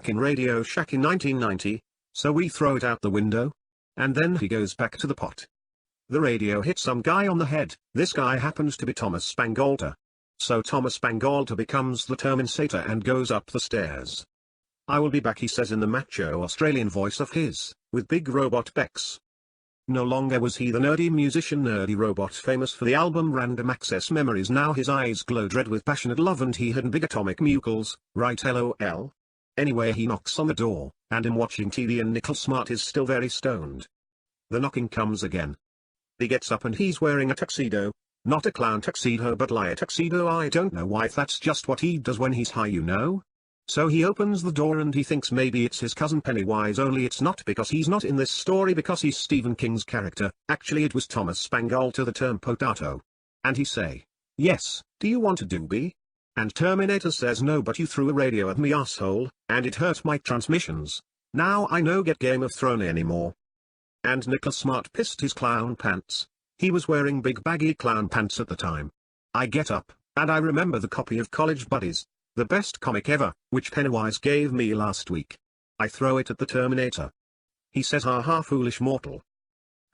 back in Radio Shack in 1990, so we throw it out the window. And then he goes back to the pot. The radio hits some guy on the head. This guy happens to be Thomas Spangolter. So Thomas Spangolter becomes the Terminator and goes up the stairs. "I will be back," he says in the macho Australian voice of his, with big robot pecs. No longer was he the nerdy musician Nerdy Robot famous for the album Random Access Memories. Now his eyes glowed red with passionate love and he had big atomic mucles, right lol. Anyway, he knocks on the door, and I'm watching TV and Nickel Smart is still very stoned. The knocking comes again. He gets up and he's wearing a tuxedo. Not a clown tuxedo but like a tuxedo. I don't know why, that's just what he does when he's high, you know? So he opens the door and he thinks maybe it's his cousin Pennywise, only it's not, because he's not in this story because he's Stephen King's character. Actually it was Thomas Spangolter, the term potato. And he say, "Yes, do you want a doobie?" And Terminator says, "No, but you threw a radio at me, asshole, and it hurt my transmissions. Now I no get Game of Thrones anymore." And Nickel Smart pissed his clown pants. He was wearing big baggy clown pants at the time. I get up, and I remember the copy of College Buddies, the best comic ever, which Pennywise gave me last week. I throw it at the Terminator. He says, "Ha ha, foolish mortal."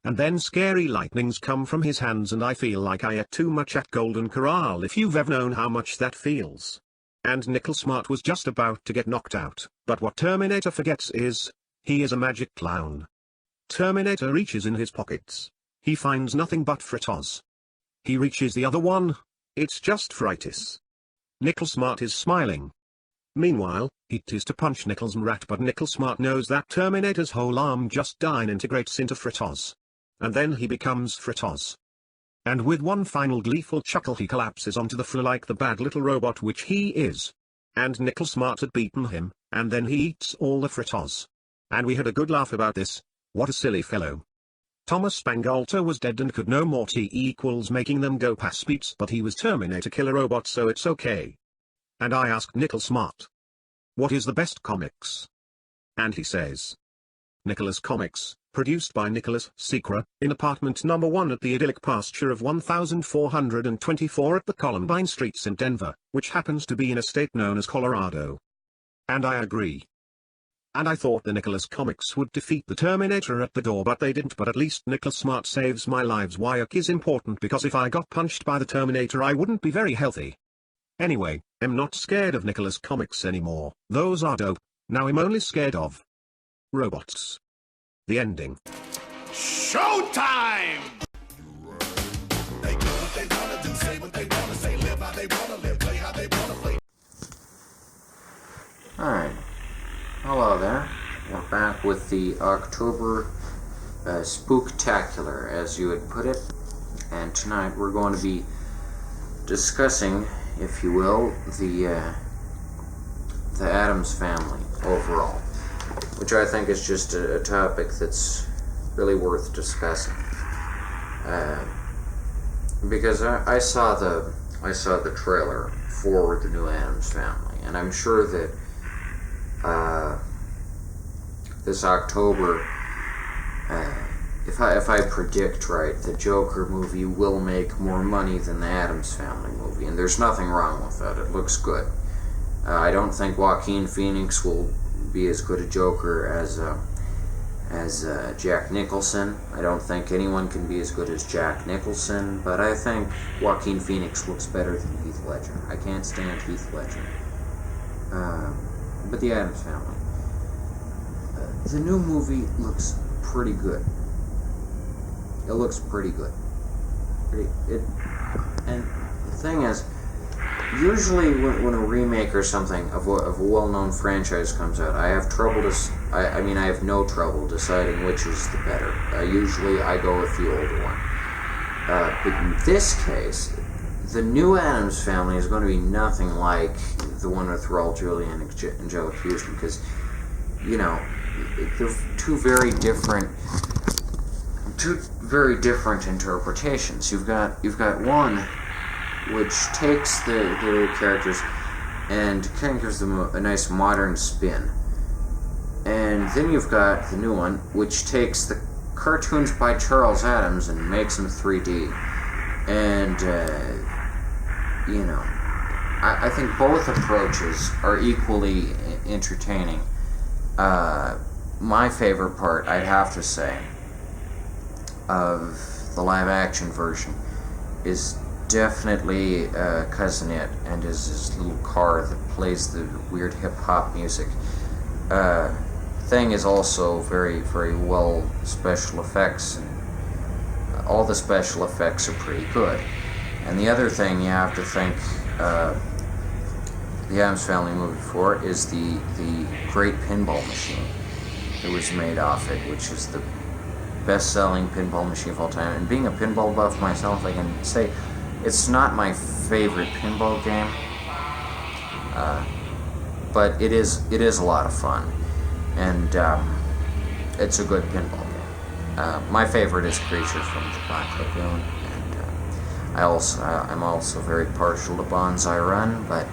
And then scary lightnings come from his hands and I feel like I ate too much at Golden Corral, if you've ever known how much that feels. And Nickel Smart was just about to get knocked out, but what Terminator forgets is, he is a magic clown. Terminator reaches in his pockets. He finds nothing but Fritos. He reaches the other one. It's just Fritis. Nickel Smart is smiling. Meanwhile, he is to punch Nickel's rat, but Nickel Smart knows that Terminator's whole arm just disintegrates into Fritos. And then he becomes Fritos. And with one final gleeful chuckle he collapses onto the floor like the bad little robot which he is. And Nickel Smart had beaten him, and then he eats all the Fritos. And we had a good laugh about this. What a silly fellow. Thomas Spangolter was dead and could no more equals making them go past beats, but he was Terminator killer robot, so it's okay. And I asked Nickel Smart, "What is the best comics?" And he says, Nicholas Comics, produced by Nicholas Secra, in apartment number 1 at the idyllic pasture of 1424 at the Columbine Streets in Denver, which happens to be in a state known as Colorado. And I agree. And I thought the Nicholas Comics would defeat the Terminator at the door, but they didn't. But at least Nickel Smart saves my lives. Why is important, because if I got punched by the Terminator I wouldn't be very healthy. Anyway, I'm not scared of Nicholas Comics anymore. Those are dope. Now I'm only scared of robots. The ending. Showtime! They do what they wanna do, say what they wanna say, live how they wanna live, play how they wanna play. Alright. Hello there. We're back with the October Spooktacular, as you would put it. And tonight we're going to be discussing, if you will, the Addams Family overall, which I think is just a topic that's really worth discussing. Because I saw the trailer for the new Addams Family, and I'm sure that this October, if I predict right, the Joker movie will make more money than the Addams Family movie, and there's nothing wrong with that. It looks good. I don't think Joaquin Phoenix will be as good a Joker as Jack Nicholson. I don't think anyone can be as good as Jack Nicholson, but I think Joaquin Phoenix looks better than Heath Ledger. I can't stand Heath Ledger. But the Addams Family. The new movie looks pretty good. It looks pretty good. And the thing is, usually when a remake or something of a well-known franchise comes out, I have no trouble deciding which is the better. Usually I go with the older one. But in this case, the new Addams Family is going to be nothing like the one with Raul Julia and Angelica Houston, because, you know, they're two very different interpretations. You've got one which takes the characters and kind of gives them a nice modern spin. And then you've got the new one, which takes the cartoons by Charles Addams and makes them 3D. And, you know, I think both approaches are equally entertaining. My favorite part, I'd have to say, of the live-action version is definitely Cousin It and his little car that plays the weird hip-hop music. Thing is also very, very well special effects. All the special effects are pretty good. And the other thing you have to thank the Addams Family movie for is the great pinball machine that was made off it, which is the best-selling pinball machine of all time. And being a pinball buff myself, I can say it's not my favorite pinball game, but it is a lot of fun, and it's a good pinball game. My favorite is Creature from the Black Lagoon, and I'm also very partial to Bonsai Run. But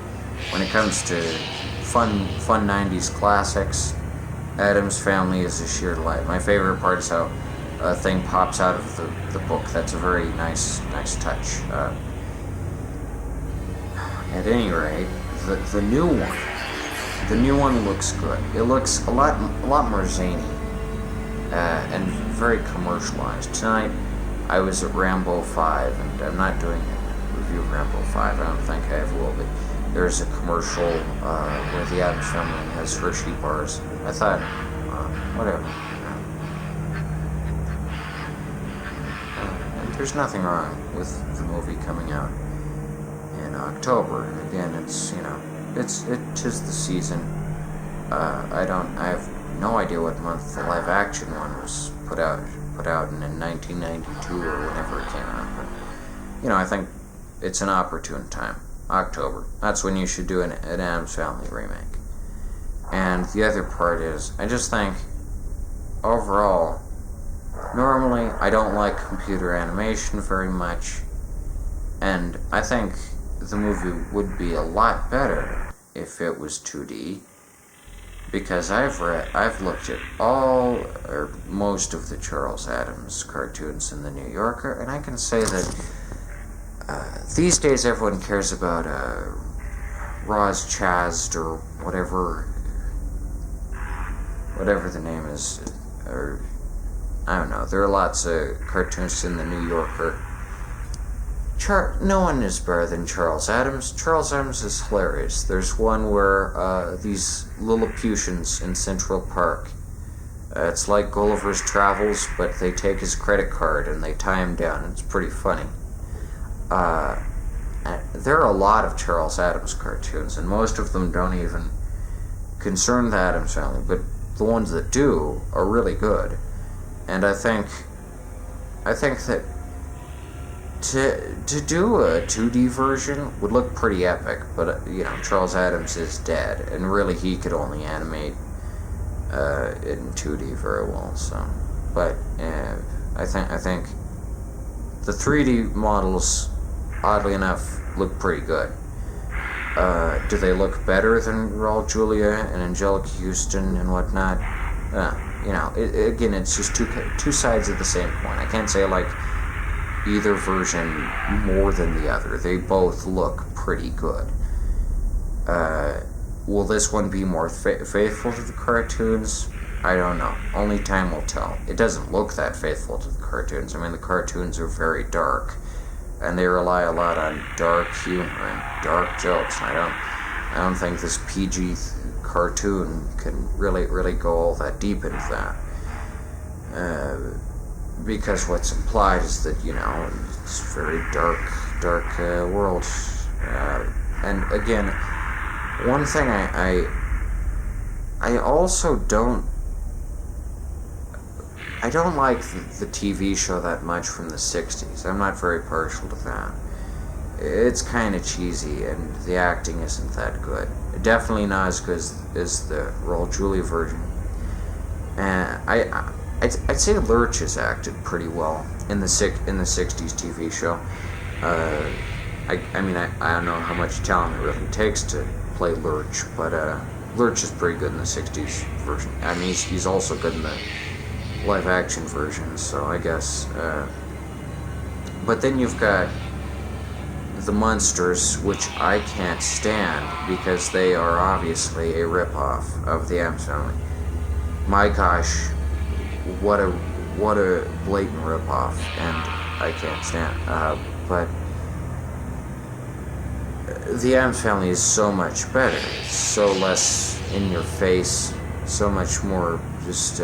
when it comes to fun 90s classics, Addams Family is a sheer delight. My favorite part is how a thing pops out of the book. That's a very nice touch. At any rate, the new one looks good. It looks a lot more zany and very commercialized. Tonight, I was at Rambo 5, and I'm not doing a review of Rambo 5. I don't think I ever will, but there's a commercial where the Addams Family has Hershey bars. I thought, whatever. There's nothing wrong with the movie coming out in October. Again, it's tis the season. I have no idea what month the live action one was put out in 1992 or whenever it came out. But I think it's an opportune time. October. That's when you should do an Addams Family remake. And the other part is, I just think overall, normally, I don't like computer animation very much, and I think the movie would be a lot better if it was 2D, because I've looked at all or most of the Charles Addams cartoons in the New Yorker, and I can say that these days everyone cares about Roz Chazd or whatever the name is, or I don't know. There are lots of cartoonists in the New Yorker. No one is better than Charles Addams. Charles Addams is hilarious. There's one where these Lilliputians in Central Park, it's like Gulliver's Travels, but they take his credit card and they tie him down. It's pretty funny. There are a lot of Charles Addams cartoons, and most of them don't even concern the Addams Family, but the ones that do are really good. And I think that to do a 2D version would look pretty epic, but Charles Addams is dead, and really he could only animate in 2D very well. So, but I think the 3D models, oddly enough, look pretty good. Do they look better than Raul Julia and Angelica Houston and whatnot? Again, it's just two sides of the same coin. I can't say I like either version more than the other. They both look pretty good. Will this one be more faithful to the cartoons? I don't know. Only time will tell. It doesn't look that faithful to the cartoons. I mean, the cartoons are very dark, and they rely a lot on dark humor and dark jokes. And I don't think this PG cartoon can really go all that deep into that. Because what's implied is that, it's a very dark world. And again, one thing I also don't like the TV show that much from the 60s. I'm not very partial to that. It's kind of cheesy, and the acting isn't that good. Definitely not as good as the Raul Julia version. And I'd say Lurch is acted pretty well in the 60s TV show. I don't know how much talent it really takes to play Lurch, but Lurch is pretty good in the 60s version. I mean, he's also good in the live action version, so I guess. But then you've got the Munsters, which I can't stand because they are obviously a ripoff of the Addams Family. My gosh, what a blatant ripoff, and I can't stand. But the Addams Family is so much better. It's so less in your face, so much more just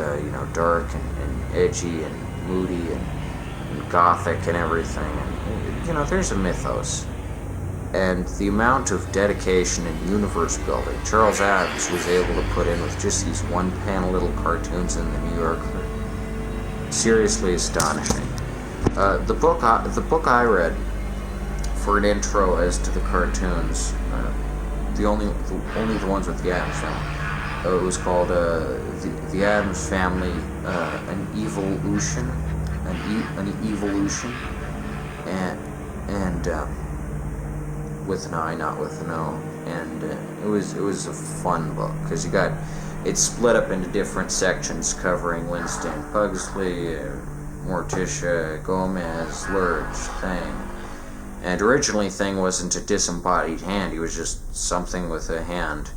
dark and edgy and moody and gothic and everything. And there's a mythos. And the amount of dedication and universe building Charles Addams was able to put in with just these one-panel little cartoons in the New Yorker, seriously astonishing. The book I read for an intro as to the cartoons, the only the ones with the Addams Family, it was called the Addams Family, an Evolution, and with an I, not with an O, and it was a fun book because it's split up into different sections covering Winston Pugsley, Morticia Gomez, Lurch, Thing. And originally Thing wasn't a disembodied hand, he was just something with a hand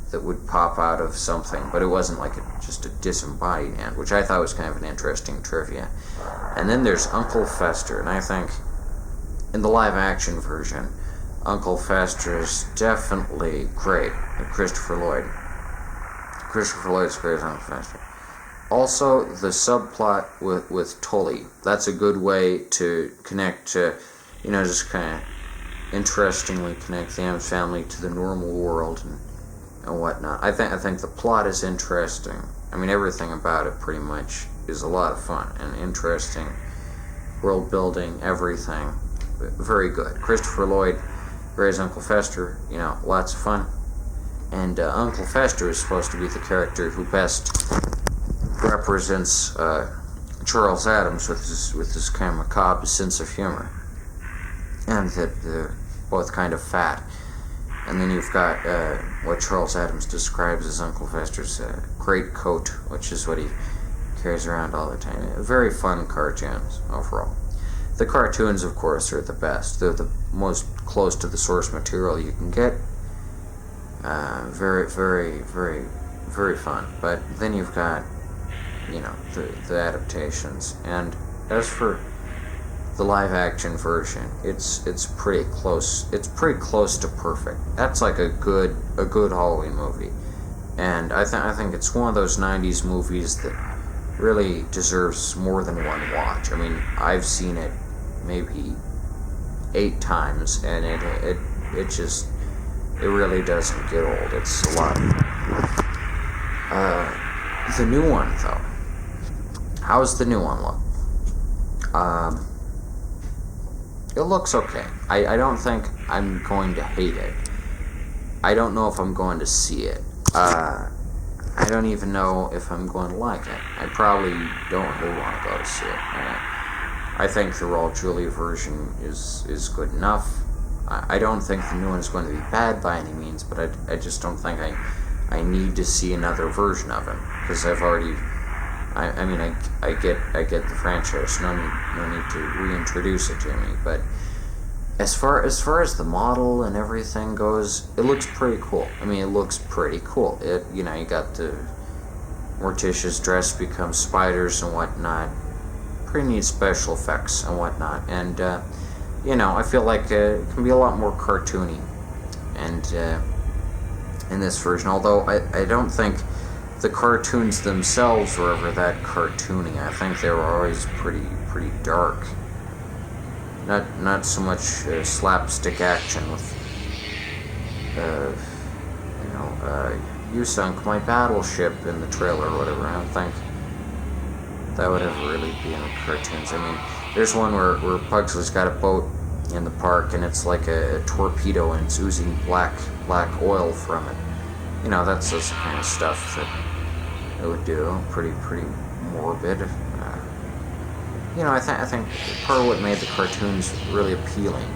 that would pop out of something, but it wasn't like just a disembodied hand, which I thought was kind of an interesting trivia. And then there's Uncle Fester, and I think in the live action version, Uncle Fester is definitely great. Christopher Lloyd's great as Uncle Fester. Also, the subplot with Tully. That's a good way to connect to, just kind of interestingly connect the Addams Family to the normal world and whatnot. I think the plot is interesting. I mean, everything about it pretty much is a lot of fun and interesting. World building, everything, very good. Christopher Lloyd, as Uncle Fester, lots of fun. And Uncle Fester is supposed to be the character who best represents Charles Addams with his kind of macabre sense of humor, and that they're both kind of fat. And then you've got what Charles Addams describes as Uncle Fester's great coat, which is what he carries around all the time. Very fun cartoons overall. The cartoons, of course, are the best. They're the most close to the source material you can get. Very, very, very, very fun. But then you've got, the adaptations. And as for the live-action version, it's pretty close. It's pretty close to perfect. That's like a good Halloween movie. And I think it's one of those '90s movies that really deserves more than one watch. I mean, I've seen it maybe 8 times, and it really doesn't get old. It's a lot. The new one, though. How's the new one look? It looks okay. I don't think I'm going to hate it. I don't know if I'm going to see it. I don't even know if I'm going to like it. I probably don't really want to go to see it. I think the Raul Julia version is good enough. I don't think the new one is going to be bad by any means, but I just don't think I need to see another version of him, because I've already. I get the franchise. No need to reintroduce it to me. But as far as the model and everything goes, it looks pretty cool. I mean, it looks pretty cool. You got the Morticia's dress becomes spiders and whatnot. Pretty neat special effects and whatnot. And I feel like it can be a lot more cartoony. And in this version, although I don't think the cartoons themselves were ever that cartoony. I think they were always pretty dark. Not so much slapstick action with, you sunk my battleship in the trailer or whatever. I don't think that would ever really be in the cartoons. I mean, there's one where Pugsley's got a boat in the park and it's like a torpedo and it's oozing black oil from it. That's the kind of stuff that it would do. Pretty morbid. I think part of what made the cartoons really appealing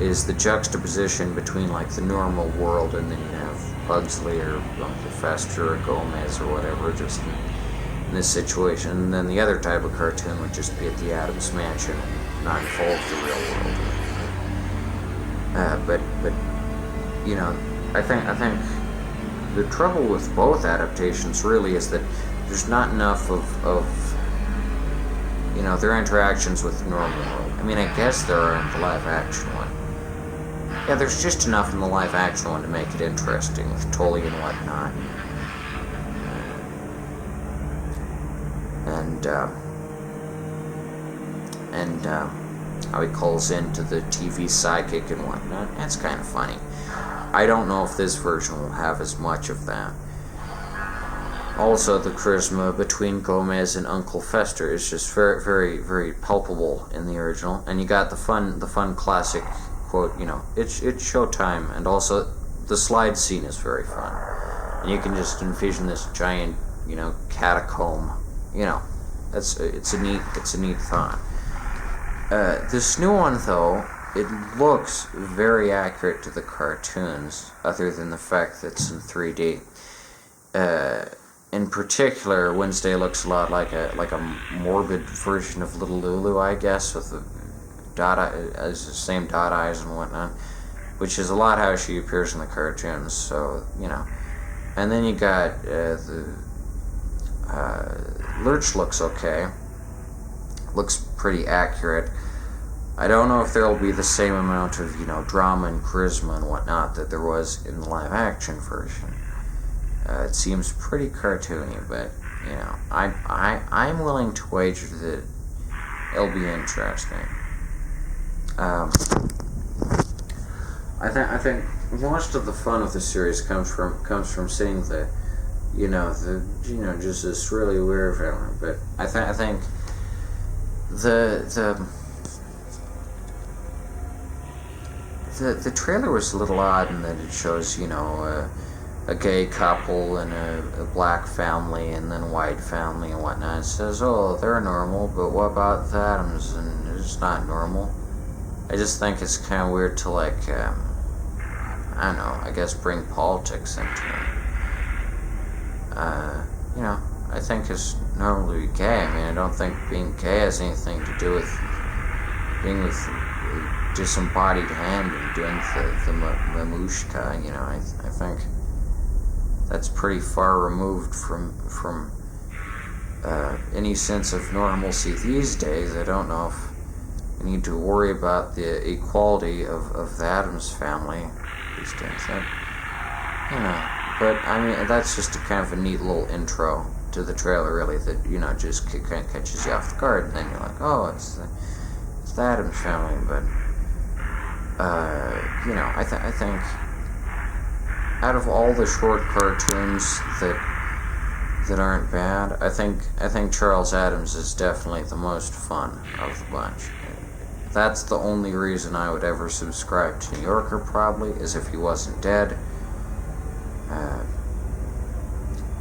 is the juxtaposition between like the normal world and then you have Pugsley or Uncle Fester or Gomez or whatever just in this situation, and then the other type of cartoon would just be at the Addams Mansion, not involve the real world. But I think the trouble with both adaptations really is that there's not enough of their interactions with the normal world. I mean, I guess there are in the live action one. Yeah, there's just enough in the live action one to make it interesting with Tully and whatnot. And how he calls into the TV psychic and whatnot. That's kind of funny. I don't know if this version will have as much of that. Also, the charisma between Gomez and Uncle Fester is just very, very, very palpable in the original. And you got the fun classic quote, it's showtime, and also the slide scene is very fun. And you can just envision this giant, catacomb. It's a neat thought. This new one, though, it looks very accurate to the cartoons, other than the fact that it's in 3D. In particular, Wednesday looks a lot like a morbid version of Little Lulu, I guess, with the the same dot eyes and whatnot, which is a lot how she appears in the cartoons. So and then you got the Lurch looks okay, looks pretty accurate. I don't know if there'll be the same amount of drama and charisma and whatnot that there was in the live action version. It seems pretty cartoony, but I'm willing to wager that it'll be interesting. I think most of the fun of the series comes from seeing just this really weird feeling. But I think the trailer was a little odd in that it shows a gay couple and a black family and then a white family and whatnot. It says, oh, they're normal, but what about the Addams? And it's not normal. I just think it's kind of weird to I don't know, I guess bring politics into it. I think it's normal to be gay. I mean, I don't think being gay has anything to do with being with a disembodied hand and doing the mamushka. I think that's pretty far removed from any sense of normalcy these days. I don't know if we need to worry about the equality of the Addams family these days. But I mean, that's just a kind of a neat little intro to the trailer, really, that just kind of catches you off guard, and then you're like, oh, it's the Addams family. But I think out of all the short cartoons that that aren't bad. I think Charles Addams is definitely the most fun of the bunch. That's the only reason I would ever subscribe to New Yorker, probably, is if he wasn't dead.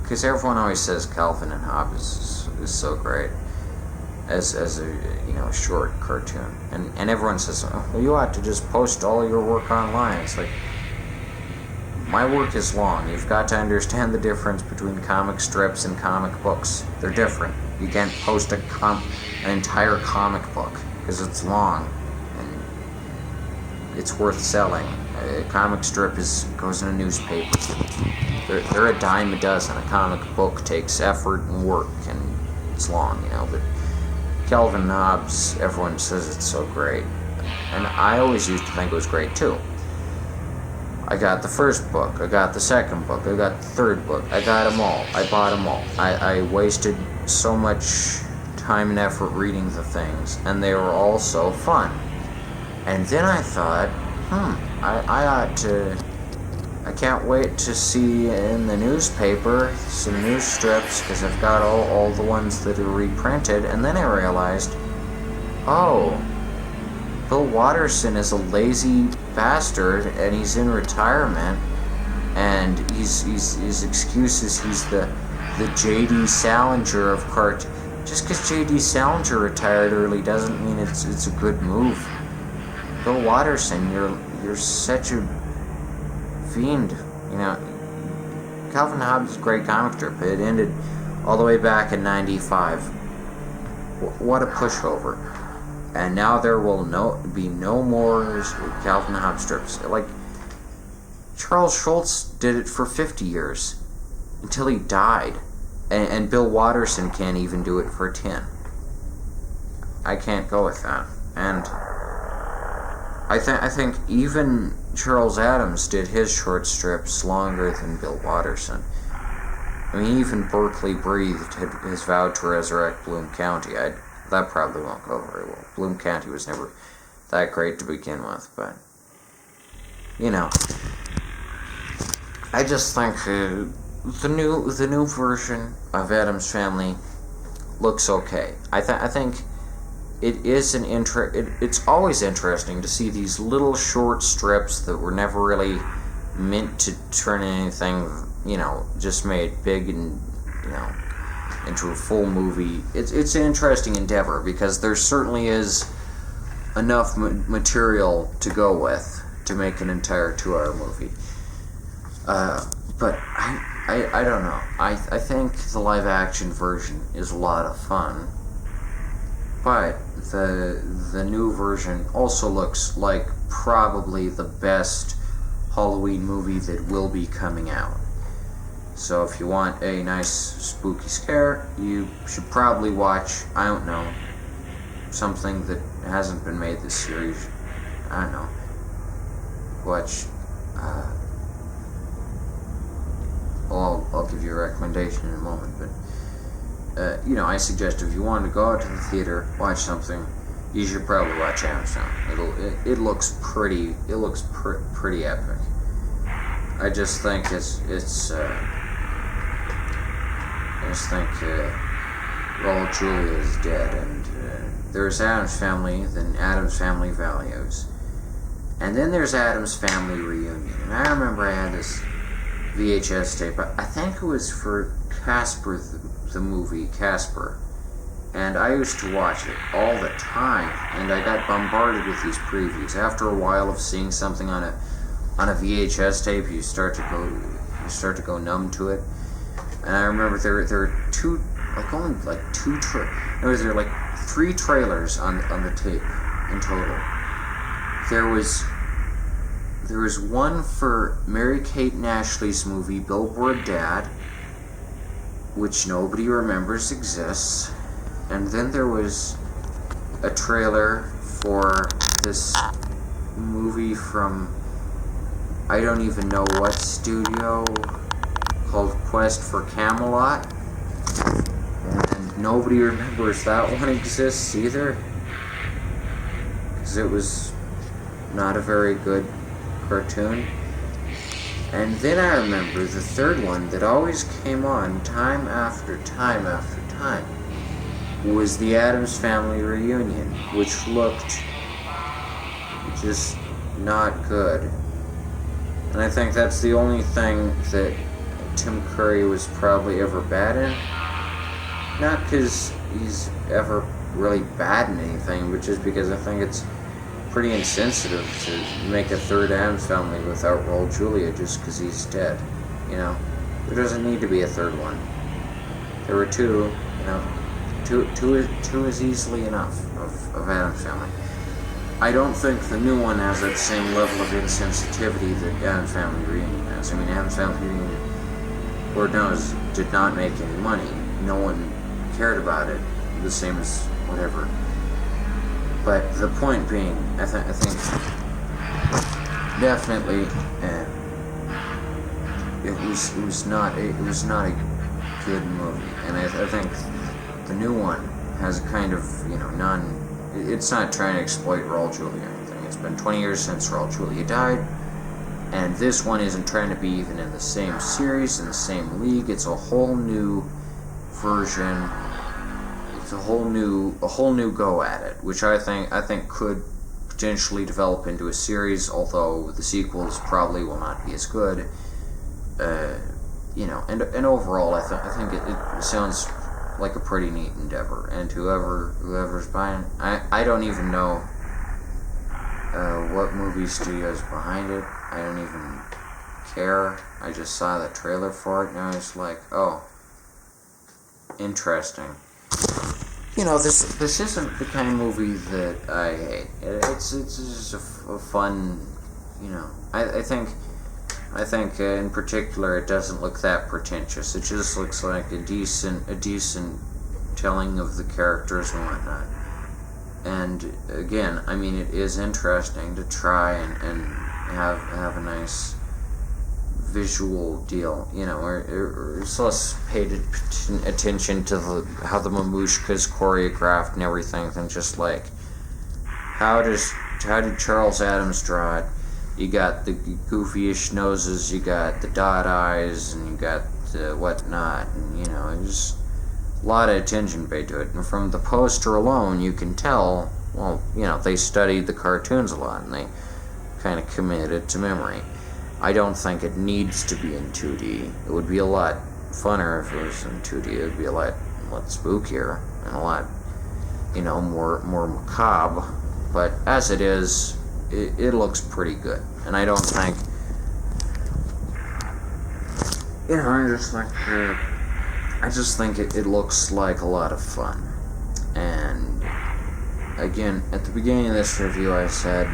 Because everyone always says Calvin and Hobbes is so great as a short cartoon, and everyone says, oh, well, you ought to just post all your work online. It's like, my work is long. You've got to understand the difference between comic strips and comic books. They're different. You can't post an entire comic book because it's long and it's worth selling. A comic strip goes in a newspaper. They're a dime a dozen. A comic book takes effort and work, and it's long, but Calvin and Hobbes, everyone says it's so great, and I always used to think it was great too. I got the first book, I got the second book, I got the third book, I got them all, I bought them all. I wasted so much time and effort reading the things, and they were all so fun. And then I thought, I ought to, I can't wait to see in the newspaper some news strips, because I've got all the ones that are reprinted. And then I realized, oh, Bill Watterson is a lazy bastard, and he's in retirement, and his excuse is he's the J.D. Salinger of cartoon. Just because J.D. Salinger retired early doesn't mean it's a good move. Bill Watterson, you're such a fiend. Calvin and Hobbes is a great comic strip. It ended all the way back in '95. What a pushover. And now there will be no more Calvin and Hobbes strips. Like, Charles Schultz did it for 50 years until he died. And Bill Watterson can't even do it for 10. I can't go with that. And I think even Charles Addams did his short strips longer than Bill Watterson. I mean, even Berkeley Breathed his vow to resurrect Bloom County. That probably won't go very well. Bloom County was never that great to begin with, but I just think the new version of Addams Family looks okay. I think it is it's always interesting to see these little short strips that were never really meant to turn into anything, just made big and, into a full movie. It's an interesting endeavor, because there certainly is enough material to go with to make an entire 2-hour movie. But I don't know. I think the live-action version is a lot of fun, but the new version also looks like probably the best Halloween movie that will be coming out. So if you want a nice spooky scare, you should probably watch, I don't know, something that hasn't been made this series. I don't know. Watch, I'll give you a recommendation in a moment, but I suggest if you want to go out to the theater, watch something, you should probably watch Addams Family. It looks pretty epic. I just think Raul Julia is dead, and there's Addams Family, then Addams Family Values, and then there's Addams Family Reunion. And I remember I had this VHS tape. I think it was for Casper, the movie Casper, and I used to watch it all the time, and I got bombarded with these previews. After a while of seeing something on a VHS tape, you start to go numb to it. And I remember there were there were 3 trailers on the tape in total. There was one for Mary-Kate and Ashley's movie Billboard Dad, which nobody remembers exists, and then there was a trailer for this movie from I don't even know what studio, called Quest for Camelot, and nobody remembers that one exists either, because it was not a very good cartoon. And then I remember the third one that always came on time after time after time was the Addams Family Reunion, which looked just not good. And I think that's the only thing that Tim Curry was probably ever bad in. Not because he's ever really bad in anything, but just because I think it's pretty insensitive to make a third Addams Family without Raul Julia just because he's dead. You know, there doesn't need to be a third one. There were two. You know, two is easily enough of Addams Family. I don't think the new one has that same level of insensitivity that Addams Family Reunion has. I mean, Addams Family Reunion, Lord knows, did not make any money. No one cared about it, the same as whatever. But the point being, I think definitely it was not a good movie, and I think the new one has a kind of, you know, it's not trying to exploit Raul Julia or anything. It's been 20 years since Raul Julia died, and this one isn't trying to be even in the same series, in the same league. It's a whole new version. It's a whole new go at it, which I think could potentially develop into a series, although the sequels probably will not be as good. You know, and overall, I think it sounds like a pretty neat endeavor, and whoever's buying, I don't even know what movie studio's behind it. I don't even care. I just saw the trailer for it, and I was like, oh, interesting. You know, this isn't the kind of movie that I hate. It's just a fun, you know. I think in particular it doesn't look that pretentious. It just looks like a decent telling of the characters and whatnot. And again, I mean, it is interesting to try and have a nice visual deal, you know, or it's less paid attention to how the mamushka's choreographed and everything than just like how did Charles Addams draw it. You got the goofy-ish noses, you got the dot eyes, and you got the whatnot, and you know, there's a lot of attention paid to it. And from the poster alone, you can tell, well, you know, they studied the cartoons a lot, and they kind of committed it to memory. I don't think it needs to be in 2D. It would be a lot funner if it was in 2D. It would be a lot spookier and a lot, you know, more macabre. But as it is, it looks pretty good. And I don't think, you know, I just think it looks like a lot of fun. And again, at the beginning of this review, I said,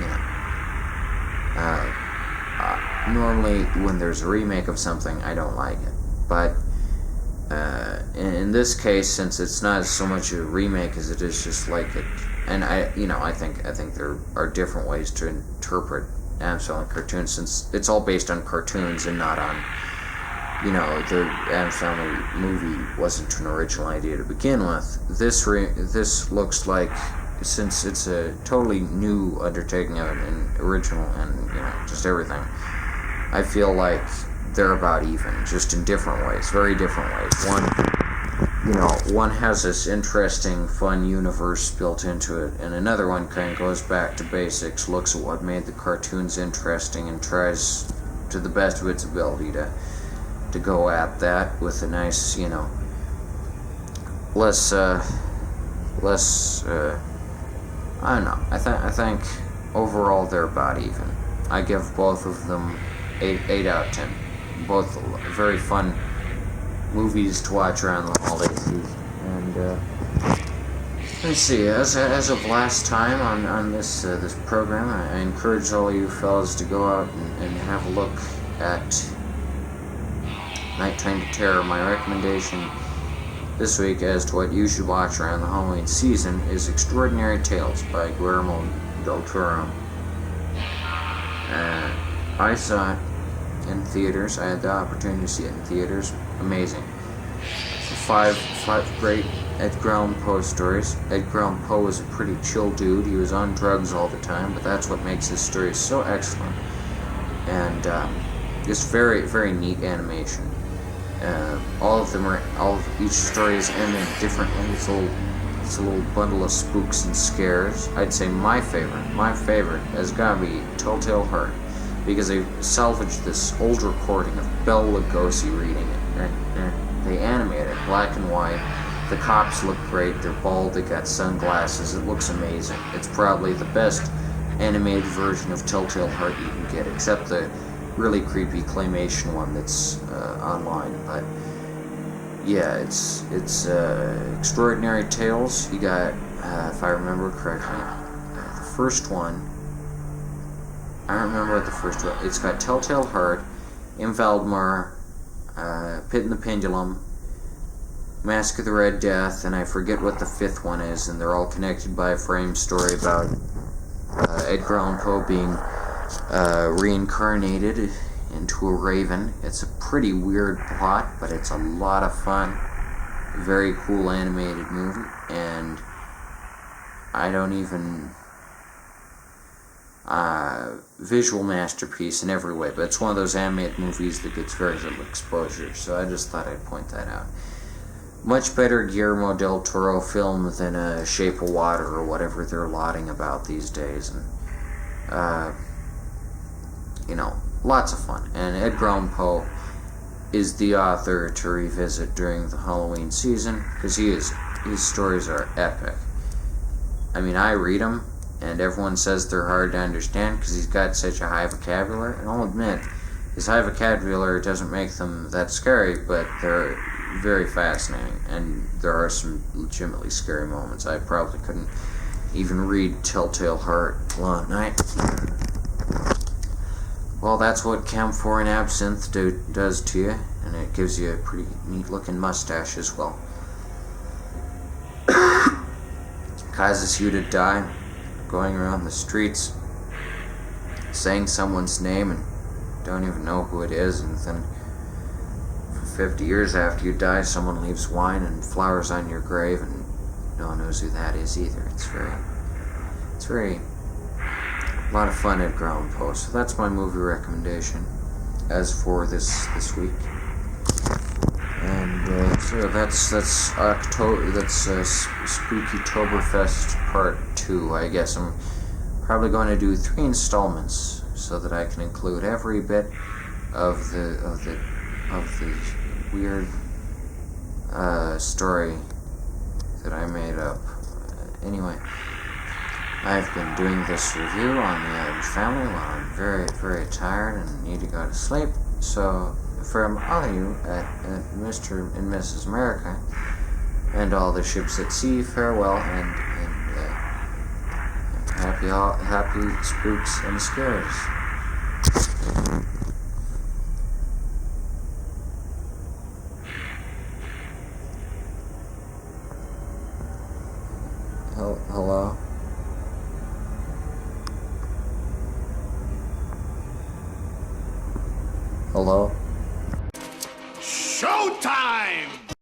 you know, normally when there's a remake of something, I don't like it. But in this case, since it's not so much a remake as it is just like it, and I think there are different ways to interpret Addams Family cartoons, since it's all based on cartoons and not on, you know, the Addams Family movie wasn't an original idea to begin with. This looks like, since it's a totally new undertaking of it and original and, you know, just everything, I feel like they're about even, just in different ways, very different ways. One has this interesting, fun universe built into it, and another one kind of goes back to basics, looks at what made the cartoons interesting, and tries to the best of its ability to go at that with a nice, you know, less, I don't know. I think overall they're about even. I give both of them 8 out of 10. Both very fun movies to watch around the holiday season. And let's see. As of last time on this program, I encourage all you fellas to go out and have a look at Nighttime to Terror. My recommendation this week as to what you should watch around the Halloween season is Extraordinary Tales by Guillermo del Toro. I saw it in theaters. I had the opportunity to see it in theaters. Amazing. Five great Edgar Allan Poe stories. Edgar Allan Poe was a pretty chill dude. He was on drugs all the time, but that's what makes his stories so excellent. And just very, very neat animation. Each story is ending differently. It's a little bundle of spooks and scares. I'd say my favorite has gotta be Telltale Heart, because they salvaged this old recording of Bela Lugosi reading it. They animate it, black and white. The cops look great, they're bald, they got sunglasses, it looks amazing. It's probably the best animated version of Telltale Heart you can get, except the really creepy claymation one that's online. But yeah, it's Extraordinary Tales. You got, if I remember correctly, the first one, I don't remember what the first one, it's got Telltale Heart, Invaldmar, Pit in the Pendulum, Mask of the Red Death, and I forget what the fifth one is, and they're all connected by a frame story about Edgar Allan Poe being reincarnated into a raven. It's a pretty weird plot, but it's a lot of fun. Very cool animated movie, and I don't even... visual masterpiece in every way, but it's one of those animated movies that gets very little exposure, so I just thought I'd point that out. Much better Guillermo del Toro film than Shape of Water or whatever they're lauding about these days, and you know, lots of fun. And Edgar Allan Poe is the author to revisit during the Halloween season, because his stories are epic. I mean, I read them, and everyone says they're hard to understand because he's got such a high vocabulary, and I'll admit, his high vocabulary doesn't make them that scary, but they're very fascinating, and there are some legitimately scary moments. I probably couldn't even read Telltale Heart alone at night. Well, that's what camphor and absinthe does to you, and it gives you a pretty neat looking mustache as well. Causes you to die going around the streets saying someone's name and don't even know who it is, and then for 50 years after you die, someone leaves wine and flowers on your grave, and no one knows who that is either. It's very a lot of fun at Ground Post. So that's my movie recommendation as for this week. And so that's October. That's Spookytoberfest Part 2. I guess I'm probably going to do 3 installments so that I can include every bit of the weird story that I made up. Anyway, I've been doing this review on the Addams Family while I'm very, very tired and need to go to sleep. So, from all of you at Mr. and Mrs. America and all the ships at sea, farewell and happy spooks and scares. Hello? Hello? Showtime!